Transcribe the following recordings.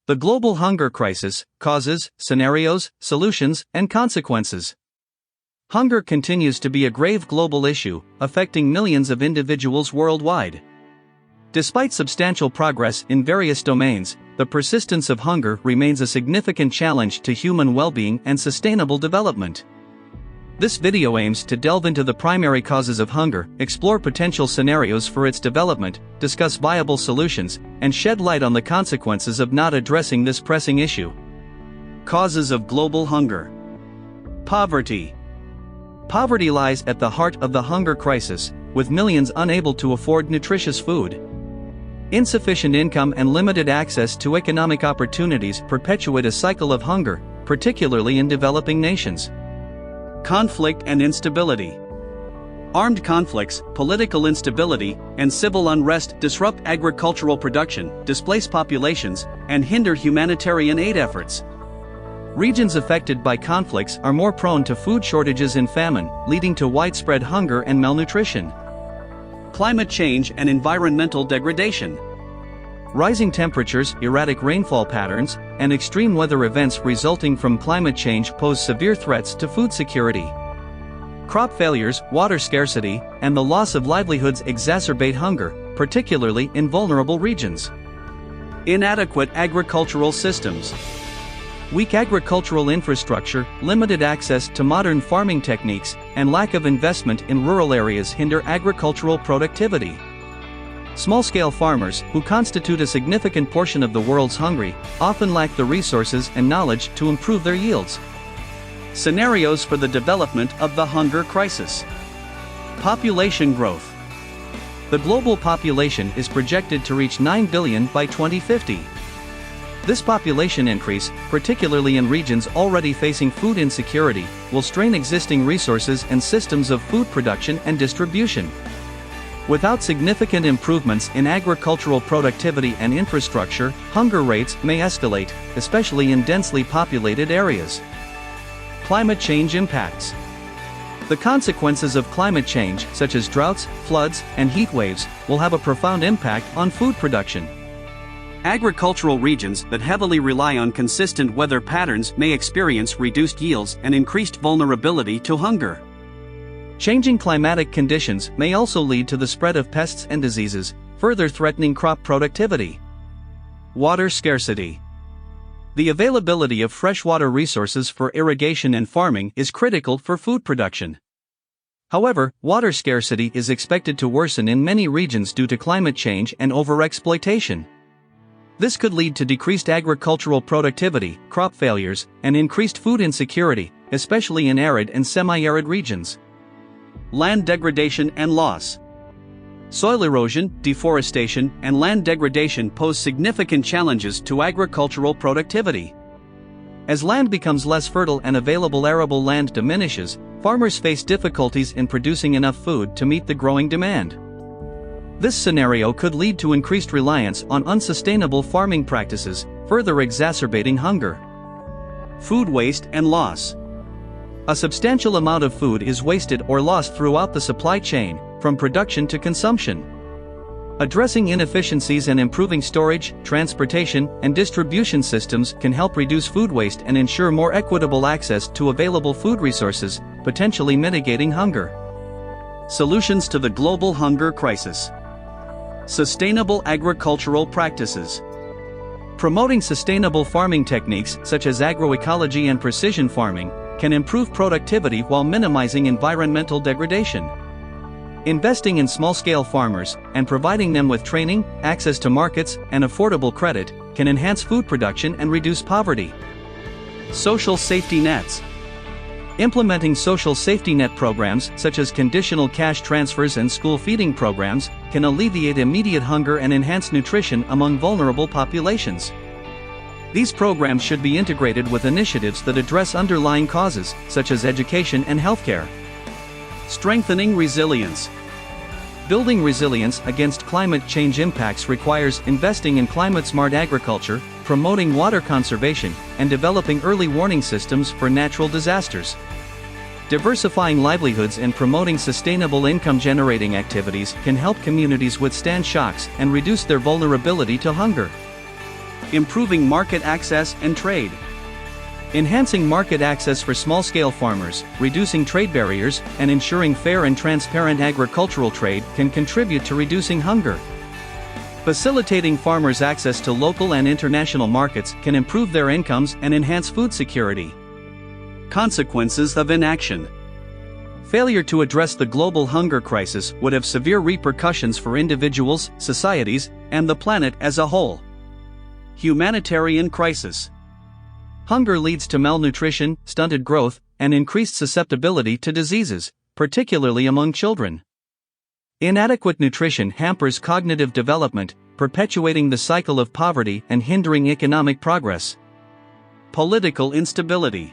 The global hunger crisis: causes, scenarios, solutions, and consequences. Hunger continues to be a grave global issue, affecting millions of individuals worldwide. Despite substantial progress in various domains, the persistence of hunger remains a significant challenge to human well-being and sustainable development. This video aims to delve into the primary causes of hunger, explore potential scenarios for its development, discuss viable solutions, and shed light on the consequences of not addressing this pressing issue. Causes of global hunger. Poverty. Poverty lies at the heart of the hunger crisis, with millions unable to afford nutritious food. Insufficient income and limited access to economic opportunities perpetuate a cycle of hunger, particularly in developing nations. Conflict and instability. Armed conflicts, political instability, and civil unrest disrupt agricultural production, displace populations, and hinder humanitarian aid efforts. Regions affected by conflicts are more prone to food shortages and famine, leading to widespread hunger and malnutrition. Climate change and environmental degradation. Rising temperatures, erratic rainfall patterns, and extreme weather events resulting from climate change pose severe threats to food security. Crop failures, water scarcity, and the loss of livelihoods exacerbate hunger, particularly in vulnerable regions. Inadequate agricultural systems. Weak agricultural infrastructure, limited access to modern farming techniques, and lack of investment in rural areas hinder agricultural productivity. Small-scale farmers, who constitute a significant portion of the world's hungry, often lack the resources and knowledge to improve their yields. Scenarios for the development of the hunger crisis. Population growth. The global population is projected to reach 9 billion by 2050. This population increase, particularly in regions already facing food insecurity, will strain existing resources and systems of food production and distribution. Without significant improvements in agricultural productivity and infrastructure, hunger rates may escalate, especially in densely populated areas. Climate change impacts. The consequences of climate change, such as droughts, floods, and heat waves, will have a profound impact on food production. Agricultural regions that heavily rely on consistent weather patterns may experience reduced yields and increased vulnerability to hunger. Changing climatic conditions may also lead to the spread of pests and diseases, further threatening crop productivity. Water scarcity. The availability of freshwater resources for irrigation and farming is critical for food production. However, water scarcity is expected to worsen in many regions due to climate change and overexploitation. This could lead to decreased agricultural productivity, crop failures, and increased food insecurity, especially in arid and semi-arid regions. Land degradation and loss. Soil erosion, deforestation, and land degradation pose significant challenges to agricultural productivity. As land becomes less fertile and available arable land diminishes, farmers face difficulties in producing enough food to meet the growing demand. This scenario could lead to increased reliance on unsustainable farming practices, further exacerbating hunger. Food waste and loss. A substantial amount of food is wasted or lost throughout the supply chain, from production to consumption. Addressing inefficiencies and improving storage, transportation, and distribution systems can help reduce food waste and ensure more equitable access to available food resources, potentially mitigating hunger. Solutions to the global hunger crisis. Sustainable agricultural practices. Promoting sustainable farming techniques such as agroecology and precision farming can improve productivity while minimizing environmental degradation. Investing in small-scale farmers and providing them with training, access to markets, and affordable credit can enhance food production and reduce poverty. Social safety nets. Implementing social safety net programs such as conditional cash transfers and school feeding programs can alleviate immediate hunger and enhance nutrition among vulnerable populations. These programs should be integrated with initiatives that address underlying causes, such as education and healthcare. Strengthening resilience. Building resilience against climate change impacts requires investing in climate-smart agriculture, promoting water conservation, and developing early warning systems for natural disasters. Diversifying livelihoods and promoting sustainable income-generating activities can help communities withstand shocks and reduce their vulnerability to hunger. Improving market access and trade. Enhancing market access for small-scale farmers, reducing trade barriers, and ensuring fair and transparent agricultural trade can contribute to reducing hunger. Facilitating farmers' access to local and international markets can improve their incomes and enhance food security. Consequences of inaction. Failure to address the global hunger crisis would have severe repercussions for individuals, societies, and the planet as a whole. Humanitarian crisis. Hunger leads to malnutrition, stunted growth, and increased susceptibility to diseases, particularly among children. Inadequate nutrition hampers cognitive development, perpetuating the cycle of poverty and hindering economic progress. Political instability.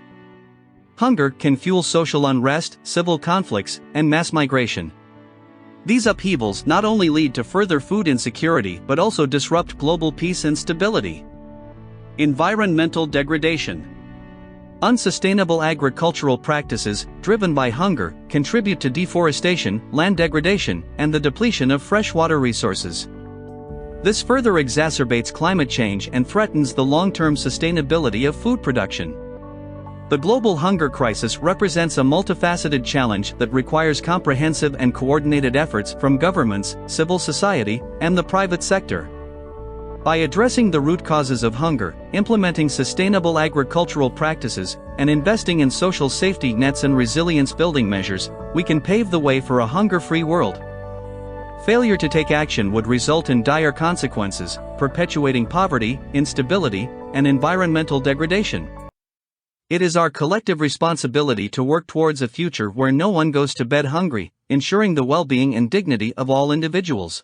Hunger can fuel social unrest, civil conflicts, and mass migration. These upheavals not only lead to further food insecurity but also disrupt global peace and stability. Environmental degradation. Unsustainable agricultural practices, driven by hunger, contribute to deforestation, land degradation, and the depletion of freshwater resources. This further exacerbates climate change and threatens the long-term sustainability of food production. The global hunger crisis represents a multifaceted challenge that requires comprehensive and coordinated efforts from governments, civil society, and the private sector. By addressing the root causes of hunger, implementing sustainable agricultural practices, and investing in social safety nets and resilience-building measures, we can pave the way for a hunger-free world. Failure to take action would result in dire consequences, perpetuating poverty, instability, and environmental degradation. It is our collective responsibility to work towards a future where no one goes to bed hungry, ensuring the well-being and dignity of all individuals.